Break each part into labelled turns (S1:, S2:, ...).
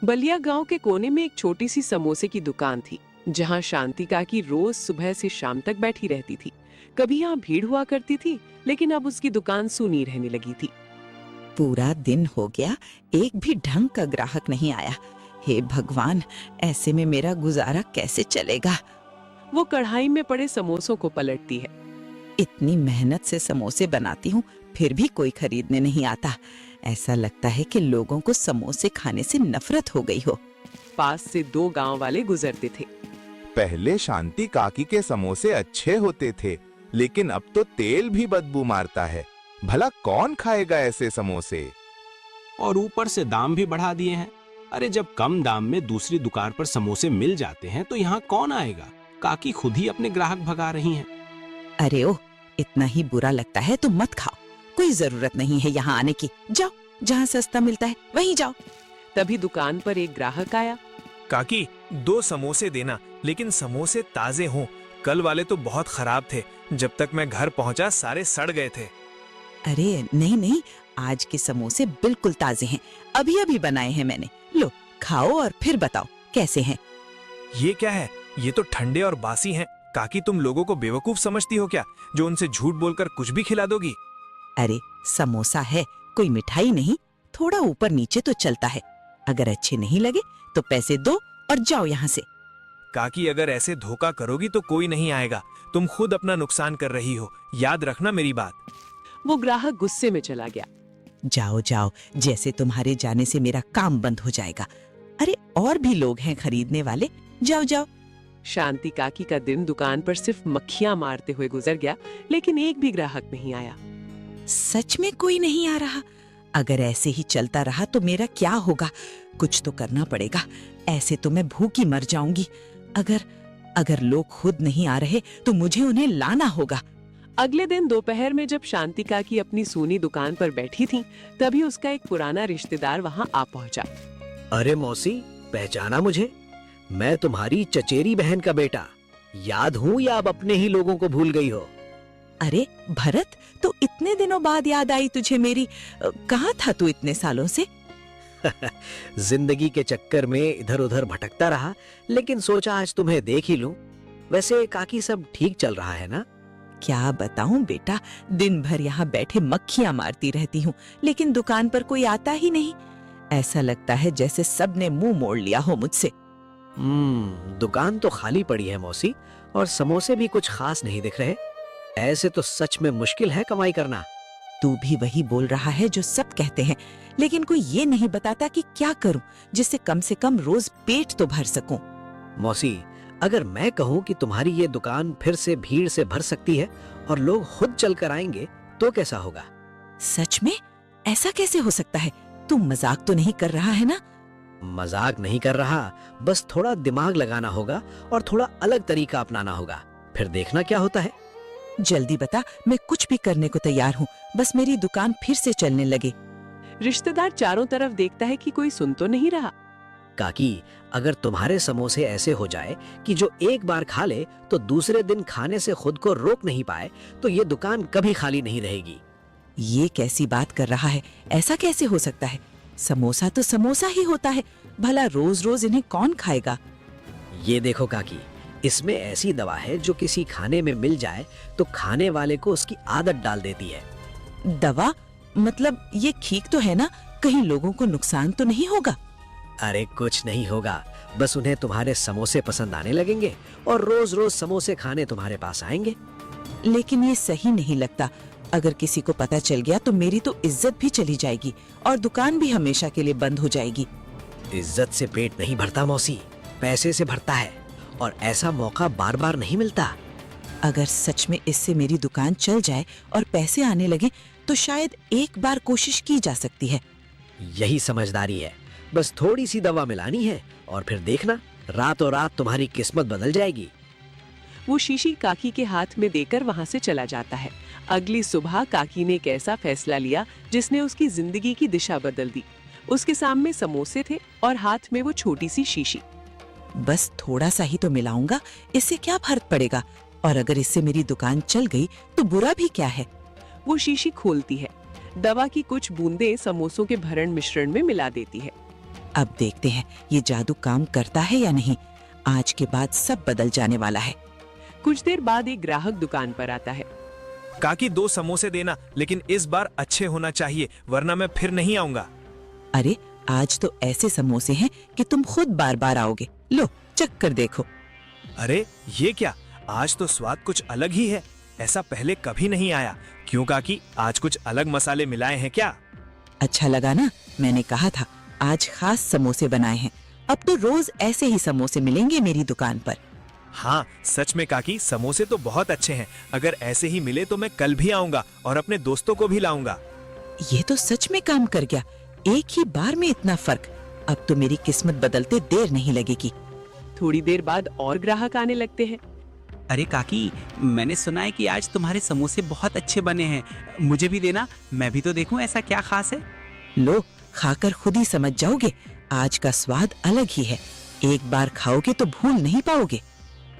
S1: बलिया गांव के कोने में एक छोटी सी समोसे की दुकान थी, जहां शांति काकी रोज सुबह से शाम तक बैठी रहती थी। कभी यहाँ भीड़ हुआ करती थी, लेकिन अब उसकी दुकान सूनी रहने लगी थी।
S2: पूरा दिन हो गया, एक भी ढंग का ग्राहक नहीं आया। हे भगवान, ऐसे में मेरा गुजारा कैसे चलेगा?
S1: वो कढ़ाई में पड़े समोसों को पलटती है।
S2: इतनी मेहनत से समोसे बनाती हूँ, फिर भी कोई खरीदने नहीं आता। ऐसा लगता है कि लोगों को समोसे खाने से नफरत हो गई हो।
S1: पास से 2 गांव वाले गुजरते थे।
S3: पहले शांति काकी के समोसे अच्छे होते थे, लेकिन अब तो तेल भी बदबू मारता है। भला कौन खाएगा ऐसे समोसे?
S4: और ऊपर से दाम भी बढ़ा दिए हैं। अरे जब कम दाम में दूसरी दुकान पर समोसे मिल जाते हैं तो यहाँ कौन आएगा? काकी खुद ही अपने ग्राहक भगा रही हैं।
S2: अरे ओह, इतना ही बुरा लगता है तो मत खाओ। कोई जरूरत नहीं है यहाँ आने की। जाओ, जहाँ सस्ता मिलता है वहीं जाओ।
S1: तभी दुकान पर एक ग्राहक आया।
S5: काकी 2 समोसे देना, लेकिन समोसे ताजे हों। कल वाले तो बहुत खराब थे, जब तक मैं घर पहुंचा सारे सड़ गए थे।
S2: अरे नहीं नहीं, आज के समोसे बिल्कुल ताजे हैं, अभी अभी बनाए हैं मैंने। लो खाओ और फिर बताओ कैसे हैं।
S5: ये क्या है? ये तो ठंडे और बासी हैं। काकी तुम लोगों को बेवकूफ समझती हो क्या, जो उनसे झूठ बोलकर कुछ भी खिला दोगी?
S2: अरे समोसा है, कोई मिठाई नहीं। थोड़ा ऊपर नीचे तो चलता है। अगर अच्छे नहीं लगे तो पैसे दो और जाओ यहाँ से।
S5: काकी अगर ऐसे धोखा करोगी तो कोई नहीं आएगा। तुम खुद अपना नुकसान कर रही हो, याद रखना मेरी बात।
S1: वो ग्राहक गुस्से में चला गया।
S2: जाओ जाओ, जैसे तुम्हारे जाने से मेरा काम बंद हो जाएगा। अरे और भी लोग हैं खरीदने वाले, जाओ जाओ।
S1: शांति काकी का दिन दुकान पर सिर्फ मक्खियां मारते हुए गुजर गया, लेकिन एक भी ग्राहक नहीं आया।
S2: सच में कोई नहीं आ रहा? अगर ऐसे ही चलता रहा तो मेरा क्या होगा? कुछ तो करना पड़ेगा, ऐसे तो मैं भूखी मर जाऊंगी। अगर लोग खुद नहीं आ रहे तो मुझे उन्हें लाना होगा।
S1: अगले दिन दोपहर में जब शांति काकी अपनी सूनी दुकान पर बैठी थी, तभी उसका एक पुराना रिश्तेदार वहां आ पहुंचा।
S6: अरे मौसी, पहचाना मुझे? मैं तुम्हारी चचेरी बहन का बेटा। याद हूँ या अब अपने ही लोगों को भूल गई हो?
S2: अरे भरत, तो इतने दिनों बाद याद आई तुझे मेरी। कहाँ था तू इतने सालों से?
S6: जिंदगी के चक्कर में इधर उधर भटकता रहा, लेकिन सोचा आज तुम्हें देख ही लूं। वैसे काकी सब ठीक चल रहा है ना?
S2: क्या बताऊं बेटा, दिन भर यहाँ बैठे मक्खियां मारती रहती हूँ, लेकिन दुकान पर कोई आता ही नहीं। ऐसा लगता है जैसे सबने मुंह मोड़ लिया हो मुझसे।
S6: दुकान तो खाली पड़ी है मौसी, और समोसे भी कुछ खास नहीं दिख रहे। ऐसे तो सच में मुश्किल है कमाई करना।
S2: तू भी वही बोल रहा है जो सब कहते हैं, लेकिन कोई ये नहीं बताता कि क्या करूं जिससे कम से कम रोज पेट तो भर सकूं।
S6: मौसी, अगर मैं कहूँ कि तुम्हारी ये दुकान फिर से भीड़ से भर सकती है और लोग खुद चल कर आएंगे, तो कैसा होगा?
S2: सच में? ऐसा कैसे हो सकता है? तू मजाक तो नहीं कर रहा है ना?
S6: मजाक नहीं कर रहा, बस थोड़ा दिमाग लगाना होगा और थोड़ा अलग तरीका अपनाना होगा, फिर देखना क्या होता है।
S2: जल्दी बता, मैं कुछ भी करने को तैयार हूँ, बस मेरी दुकान फिर से चलने लगे।
S1: रिश्तेदार चारों तरफ देखता है कि कोई सुन तो नहीं रहा।
S6: काकी, अगर तुम्हारे समोसे ऐसे हो जाए कि जो एक बार खा ले तो दूसरे दिन खाने से खुद को रोक नहीं पाए, तो ये दुकान कभी खाली नहीं रहेगी।
S2: ये कैसी बात कर रहा है? ऐसा कैसे हो सकता है? समोसा तो समोसा ही होता है, भला रोज रोज इन्हें कौन खाएगा?
S6: ये देखो काकी, इसमें ऐसी दवा है जो किसी खाने में मिल जाए तो खाने वाले को उसकी आदत डाल देती है।
S2: दवा? मतलब ये ठीक तो है ना? कहीं लोगों को नुकसान तो नहीं होगा?
S6: अरे कुछ नहीं होगा, बस उन्हें तुम्हारे समोसे पसंद आने लगेंगे और रोज रोज समोसे खाने तुम्हारे पास आएंगे।
S2: लेकिन ये सही नहीं लगता। अगर किसी को पता चल गया तो मेरी तो इज्जत भी चली जाएगी और दुकान भी हमेशा के लिए बंद हो जाएगी।
S6: इज्जत से पेट नहीं भरता मौसी, पैसे से भरता है, और ऐसा मौका बार बार नहीं मिलता।
S2: अगर सच में इससे मेरी दुकान चल जाए और पैसे आने लगे तो शायद एक बार कोशिश की जा सकती है।
S6: यही समझदारी है, बस थोड़ी सी दवा मिलानी है और फिर देखना, रातों रात तुम्हारी किस्मत बदल जाएगी।
S1: वो शीशी काकी के हाथ में देकर वहां से चला जाता है। अगली सुबह काकी ने एक ऐसा फैसला लिया जिसने उसकी जिंदगी की दिशा बदल दी। उसके सामने समोसे थे और हाथ में वो छोटी सी शीशी।
S2: बस थोड़ा सा ही तो मिलाऊंगा, इससे क्या फर्क पड़ेगा? और अगर इससे मेरी दुकान चल गई तो बुरा भी क्या है?
S1: वो शीशी खोलती है, दवा की कुछ बूंदें समोसों के भरण मिश्रण में मिला देती है।
S2: अब देखते हैं ये जादू काम करता है या नहीं। आज के बाद सब बदल जाने वाला है।
S1: कुछ देर बाद एक ग्राहक दुकान पर आता है।
S5: काकी 2 समोसे देना, लेकिन इस बार अच्छे होना चाहिए, वरना मैं फिर नहीं आऊंगा।
S2: अरे आज तो ऐसे समोसे हैं कि तुम खुद बार बार आओगे। लो चख कर देखो।
S5: अरे ये क्या, आज तो स्वाद कुछ अलग ही है, ऐसा पहले कभी नहीं आया। क्यों काकी, आज कुछ अलग मसाले मिलाए हैं क्या?
S2: अच्छा लगा ना, मैंने कहा था आज खास समोसे बनाए हैं। अब तो रोज ऐसे ही समोसे मिलेंगे मेरी दुकान पर।
S5: हाँ सच में काकी, समोसे तो बहुत अच्छे हैं। अगर ऐसे ही मिले तो मैं कल भी आऊंगा और अपने दोस्तों को भी लाऊंगा।
S2: ये तो सच में काम कर गया, एक ही बार में इतना फर्क। अब तो मेरी किस्मत बदलते देर नहीं लगेगी।
S1: थोड़ी देर बाद और ग्राहक आने लगते हैं।
S7: अरे काकी, मैंने सुना है कि आज तुम्हारे समोसे बहुत अच्छे बने हैं, मुझे भी देना, मैं भी तो देखूं ऐसा क्या खास है।
S2: लो खाकर खुद ही समझ जाओगे, आज का स्वाद अलग ही है। एक बार खाओगे तो भूल नहीं पाओगे।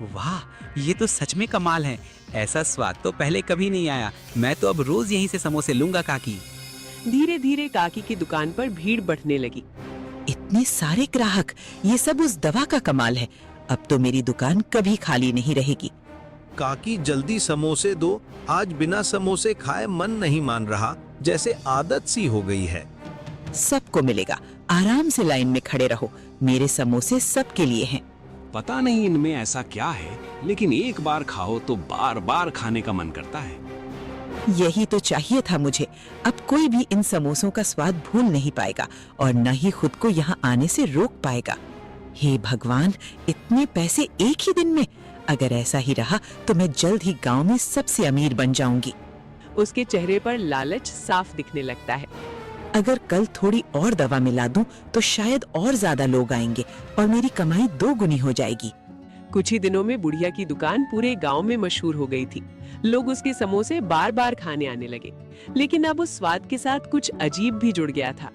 S7: वाह, ये तो सच में कमाल है, ऐसा स्वाद तो पहले कभी नहीं आया। मैं तो अब रोज यहीं से समोसे लूंगा काकी।
S1: धीरे धीरे काकी की दुकान पर भीड़ बढ़ने लगी।
S2: इतने सारे ग्राहक, ये सब उस दवा का कमाल है। अब तो मेरी दुकान कभी खाली नहीं रहेगी।
S8: काकी जल्दी समोसे दो, आज बिना समोसे खाए मन नहीं मान रहा, जैसे आदत सी हो गई है।
S2: सबको मिलेगा, आराम से लाइन में खड़े रहो, मेरे समोसे सबके लिए हैं।
S4: पता नहीं इनमें ऐसा क्या है, लेकिन एक बार खाओ तो बार बार खाने का मन करता है।
S2: यही तो चाहिए था मुझे। अब कोई भी इन समोसों का स्वाद भूल नहीं पाएगा और न ही खुद को यहाँ आने से रोक पाएगा। हे भगवान, इतने पैसे एक ही दिन में! अगर ऐसा ही रहा तो मैं जल्द ही गांव में सबसे अमीर बन जाऊंगी।
S1: उसके चेहरे पर लालच साफ दिखने लगता है।
S2: अगर कल थोड़ी और दवा मिला दूं तो शायद और ज्यादा लोग आएंगे और मेरी कमाई 2 गुनी हो जाएगी।
S1: कुछ ही दिनों में बुढ़िया की दुकान पूरे गांव में मशहूर हो गई थी। लोग उसके समोसे बार बार खाने आने लगे, लेकिन अब उस स्वाद के साथ कुछ अजीब भी जुड़ गया था।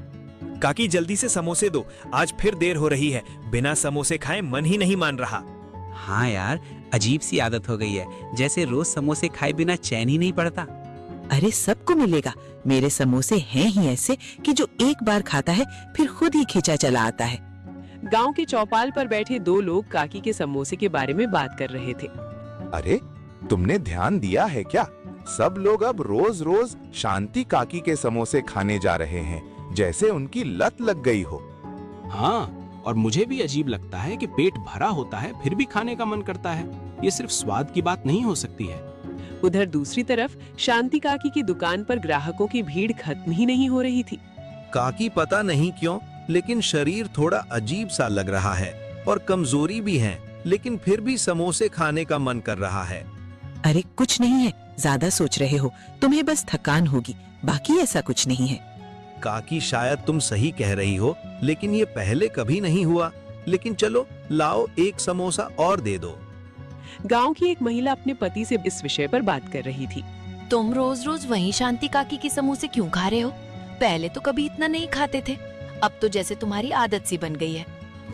S5: काकी जल्दी से समोसे दो, आज फिर देर हो रही है, बिना समोसे खाए मन ही नहीं मान रहा।
S7: हाँ यार, अजीब सी आदत हो गई है, जैसे रोज समोसे खाए बिना चैन ही नहीं पड़ता।
S2: अरे सबको मिलेगा, मेरे समोसे हैं ही ऐसे कि जो एक बार खाता है फिर खुद ही खींचा चला आता है।
S1: गांव के चौपाल पर बैठे 2 लोग काकी के समोसे के बारे में बात कर रहे थे।
S3: अरे तुमने ध्यान दिया है क्या, सब लोग अब रोज रोज शांति काकी के समोसे खाने जा रहे हैं, जैसे उनकी लत लग गई हो।
S4: हाँ, और मुझे भी अजीब लगता है कि पेट भरा होता है फिर भी खाने का मन करता है। ये सिर्फ स्वाद की बात नहीं हो सकती है।
S1: उधर दूसरी तरफ शांति काकी की दुकान पर ग्राहकों की भीड़ खत्म ही नहीं हो रही थी।
S8: काकी पता नहीं क्यों, लेकिन शरीर थोड़ा अजीब सा लग रहा है और कमजोरी भी है, लेकिन फिर भी समोसे खाने का मन कर रहा है।
S2: अरे कुछ नहीं है, ज्यादा सोच रहे हो, तुम्हें बस थकान होगी, बाकी ऐसा कुछ नहीं है।
S8: काकी शायद तुम सही कह रही हो, लेकिन ये पहले कभी नहीं हुआ। लेकिन चलो लाओ, एक समोसा और दे दो।
S1: गांव की एक महिला अपने पति से इस विषय पर बात कर रही थी।
S9: तुम रोज रोज वही शांति काकी के समोसे क्यों खा रहे हो? पहले तो कभी इतना नहीं खाते थे, अब तो जैसे तुम्हारी आदत सी बन गई है।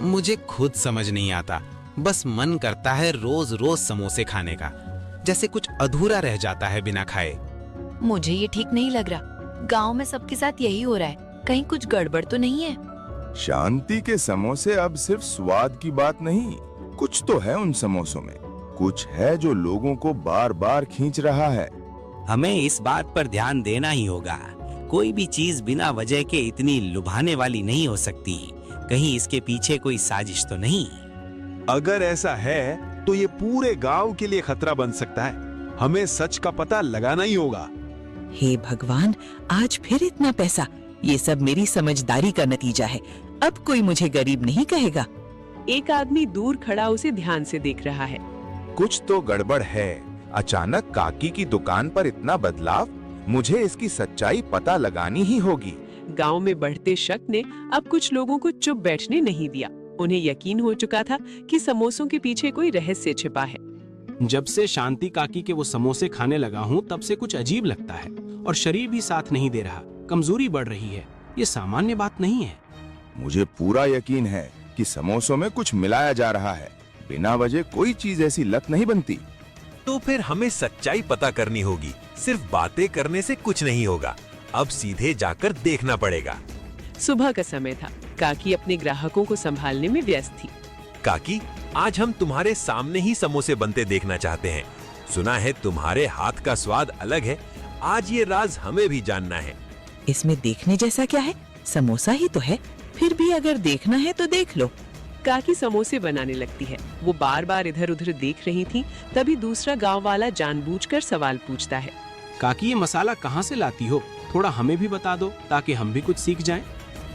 S10: मुझे खुद समझ नहीं आता, बस मन करता है रोज रोज समोसे खाने का, जैसे कुछ अधूरा रह जाता है बिना खाए।
S9: मुझे ये ठीक नहीं लग रहा, गांव में सबके साथ यही हो रहा है, कहीं कुछ गड़बड़ तो नहीं है?
S3: शांति के समोसे अब सिर्फ स्वाद की बात नहीं, कुछ तो है उन समोसों में, कुछ है जो लोगों को बार बार खींच रहा है।
S6: हमें इस बात पर ध्यान देना ही होगा। कोई भी चीज बिना वजह के इतनी लुभाने वाली नहीं हो सकती। कहीं इसके पीछे कोई साजिश तो नहीं?
S11: अगर ऐसा है तो ये पूरे गांव के लिए खतरा बन सकता है। हमें सच का पता लगाना ही होगा।
S2: हे भगवान, आज फिर इतना पैसा! ये सब मेरी समझदारी का नतीजा है। अब कोई मुझे गरीब नहीं कहेगा।
S1: एक आदमी दूर खड़ा उसे ध्यान से देख रहा है।
S3: कुछ तो गड़बड़ है। अचानक काकी की दुकान पर इतना बदलाव, मुझे इसकी सच्चाई पता लगानी ही होगी।
S1: गांव में बढ़ते शक ने अब कुछ लोगों को चुप बैठने नहीं दिया। उन्हें यकीन हो चुका था कि समोसों के पीछे कोई रहस्य छिपा है।
S4: जब से शांति काकी के वो समोसे खाने लगा हूँ, तब से कुछ अजीब लगता है और शरीर भी साथ नहीं दे रहा, कमजोरी बढ़ रही है। ये सामान्य बात नहीं है।
S3: मुझे पूरा यकीन है कि समोसों में कुछ मिलाया जा रहा है। बिना वजह कोई चीज ऐसी लत नहीं बनती।
S5: तो फिर हमें सच्चाई पता करनी होगी। सिर्फ बातें करने से कुछ नहीं होगा, अब सीधे जाकर देखना पड़ेगा।
S1: सुबह का समय था। काकी अपने ग्राहकों को संभालने में व्यस्त थी।
S12: काकी, आज हम तुम्हारे सामने ही समोसे बनते देखना चाहते हैं। सुना है तुम्हारे हाथ का स्वाद अलग है। आज ये राज हमें भी जानना है।
S2: इसमें देखने जैसा क्या है? समोसा ही तो है। फिर भी अगर देखना है तो देख लो।
S1: काकी समोसे बनाने लगती है। वो बार बार इधर उधर देख रही थी। तभी दूसरा गांव वाला जानबूझकर सवाल पूछता है।
S4: काकी, ये मसाला कहाँ से लाती हो? थोड़ा हमें भी बता दो ताकि हम भी कुछ सीख जाएं।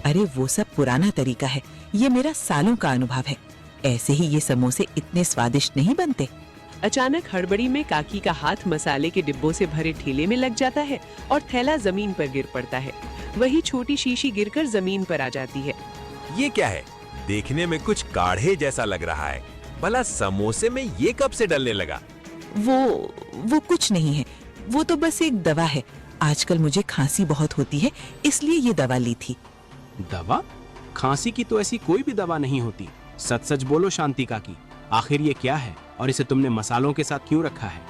S2: अरे वो सब पुराना तरीका है, ये मेरा सालों का अनुभव है। ऐसे ही ये समोसे इतने स्वादिष्ट नहीं बनते।
S1: अचानक हड़बड़ी में काकी का हाथ मसाले के डिब्बों से भरे ठेले में लग जाता है और थैला जमीन पर गिर पड़ता है। वही छोटी शीशी गिरकर जमीन पर आ जाती है।
S12: ये क्या है? देखने में कुछ काढ़े जैसा लग रहा है। भला समोसे में ये कब से डलने लगा?
S2: वो कुछ नहीं है, वो तो बस एक दवा है। आजकल मुझे खांसी बहुत होती है, इसलिए ये दवा ली थी।
S4: दवा? खांसी की तो ऐसी कोई भी दवा नहीं होती। सच सच बोलो शांति काकी, आखिर ये क्या है और इसे तुमने मसालों के साथ क्यों रखा है?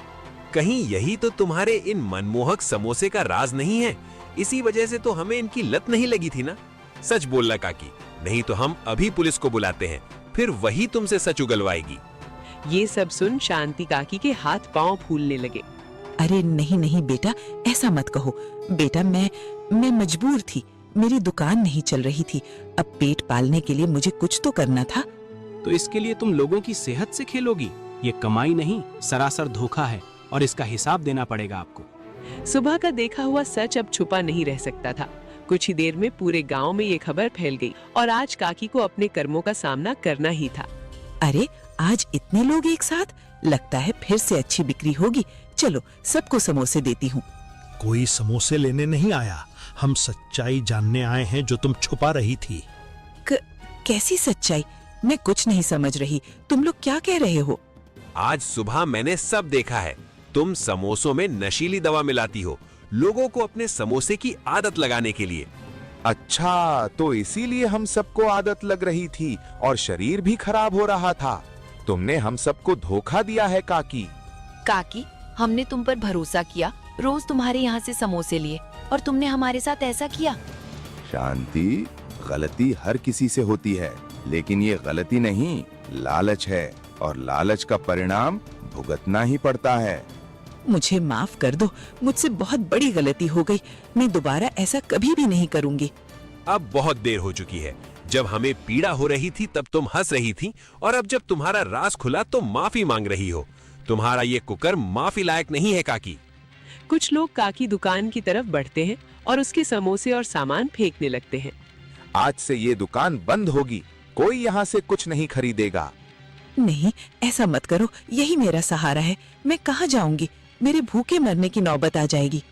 S12: कहीं यही तो तुम्हारे इन मनमोहक समोसे का राज नहीं है? इसी वजह से तो हमें इनकी लत नहीं लगी थी ना? सच बोलना काकी, नहीं तो हम अभी पुलिस को बुलाते हैं, फिर वही तुमसे सच उगलवाएगी।
S1: ये सब सुन शांति काकी के हाथ पांव फूलने लगे।
S2: अरे नहीं नहीं बेटा, ऐसा मत कहो। बेटा मैं मजबूर थी, मेरी दुकान नहीं चल रही थी। अब पेट पालने के लिए मुझे कुछ तो करना था।
S4: तो इसके लिए तुम लोगों की सेहत से खेलोगी? ये कमाई नहीं, सरासर धोखा है और इसका हिसाब देना पड़ेगा आपको।
S1: सुबह का देखा हुआ सच अब छुपा नहीं रह सकता था। कुछ ही देर में पूरे गांव में ये खबर फैल गई और आज काकी को अपने कर्मों का सामना करना ही था।
S2: अरे आज इतने लोग एक साथ, लगता है फिर से अच्छी बिक्री होगी। चलो सबको समोसे देती हूँ।
S13: कोई समोसे लेने नहीं आया, हम सच्चाई जानने आए हैं जो तुम छुपा रही थी।
S2: कैसी सच्चाई? मैं कुछ नहीं समझ रही, तुम लोग क्या कह रहे हो?
S12: आज सुबह मैंने सब देखा है। तुम समोसों में नशीली दवा मिलाती हो, लोगों को अपने समोसे की आदत लगाने के लिए।
S3: अच्छा, तो इसीलिए हम सबको आदत लग रही थी और शरीर भी खराब हो रहा था। तुमने हम सबको धोखा दिया है काकी।
S9: काकी, हमने तुम पर भरोसा किया, रोज तुम्हारे यहाँ से समोसे लिए और तुमने हमारे साथ ऐसा किया।
S3: शांति, गलती हर किसी से होती है, लेकिन ये गलती नहीं, लालच है और लालच का परिणाम भुगतना ही पड़ता है।
S2: मुझे माफ कर दो, मुझसे बहुत बड़ी गलती हो गई। मैं दोबारा ऐसा कभी भी नहीं करूंगी।
S12: अब बहुत देर हो चुकी है। जब हमें पीड़ा हो रही थी तब तुम हंस रही थी, और अब जब तुम्हारा राज खुला तो माफी मांग रही हो। तुम्हारा ये कुकर्म माफी लायक नहीं है काकी।
S1: कुछ लोग काकी दुकान की तरफ बढ़ते हैं और उसके समोसे और सामान फेंकने लगते हैं।
S3: आज से ये दुकान बंद होगी, कोई यहाँ से कुछ नहीं खरीदेगा।
S2: नहीं, ऐसा मत करो, यही मेरा सहारा है। मैं कहाँ जाऊंगी? मेरे भूखे मरने की नौबत आ जाएगी।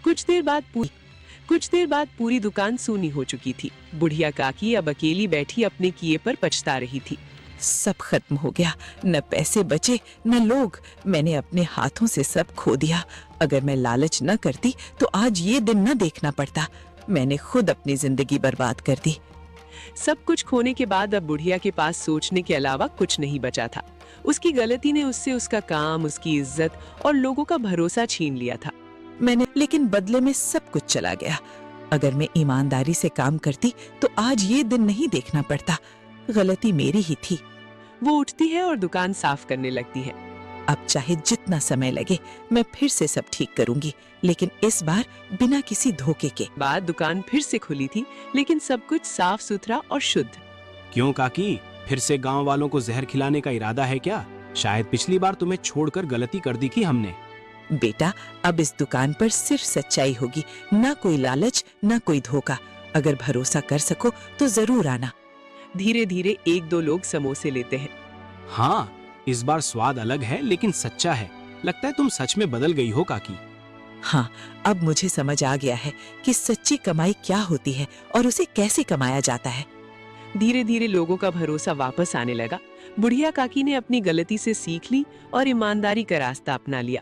S1: कुछ देर बाद पूरी दुकान सूनी हो चुकी थी। बुढ़िया काकी अब अकेली बैठी अपने किए पर पछता रही थी।
S2: सब खत्म हो गया, न पैसे बचे न लोग। मैंने अपने हाथों से सब खो दिया। अगर मैं लालच न करती तो आज ये दिन न देखना पड़ता। मैंने खुद अपनी जिंदगी बर्बाद कर दी।
S1: सब कुछ खोने के बाद अब बुढ़िया के पास सोचने के अलावा कुछ नहीं बचा था। उसकी गलती ने उससे उसका काम, उसकी इज्जत और लोगों का भरोसा छीन लिया था।
S2: लेकिन बदले में सब कुछ चला गया। अगर मैं ईमानदारी से काम करती तो आज ये दिन नहीं देखना पड़ता। गलती मेरी ही थी।
S1: वो उठती है और दुकान साफ करने लगती है।
S2: अब चाहे जितना समय लगे मैं फिर से सब ठीक करूंगी, लेकिन इस बार बिना किसी धोखे के।
S1: बाद दुकान फिर से खुली थी, लेकिन सब कुछ साफ सुथरा और शुद्ध।
S4: क्यों काकी, फिर से गांव वालों को जहर खिलाने का इरादा है क्या? शायद पिछली बार तुम्हें छोड़कर गलती कर दी थी हमने।
S2: बेटा, अब इस दुकान पर सिर्फ सच्चाई होगी, ना कोई लालच ना कोई धोखा। अगर भरोसा कर सको तो जरूर आना।
S1: धीरे धीरे एक दो लोग समोसे लेते हैं।
S4: हाँ, इस बार स्वाद अलग है लेकिन सच्चा है। लगता है तुम सच में बदल गई हो काकी।
S2: हाँ, अब मुझे समझ आ गया है कि सच्ची कमाई क्या होती है और उसे कैसे कमाया जाता है।
S1: धीरे धीरे लोगों का भरोसा वापस आने लगा। बुढ़िया काकी ने अपनी गलती से सीख ली और ईमानदारी का रास्ता अपना लिया।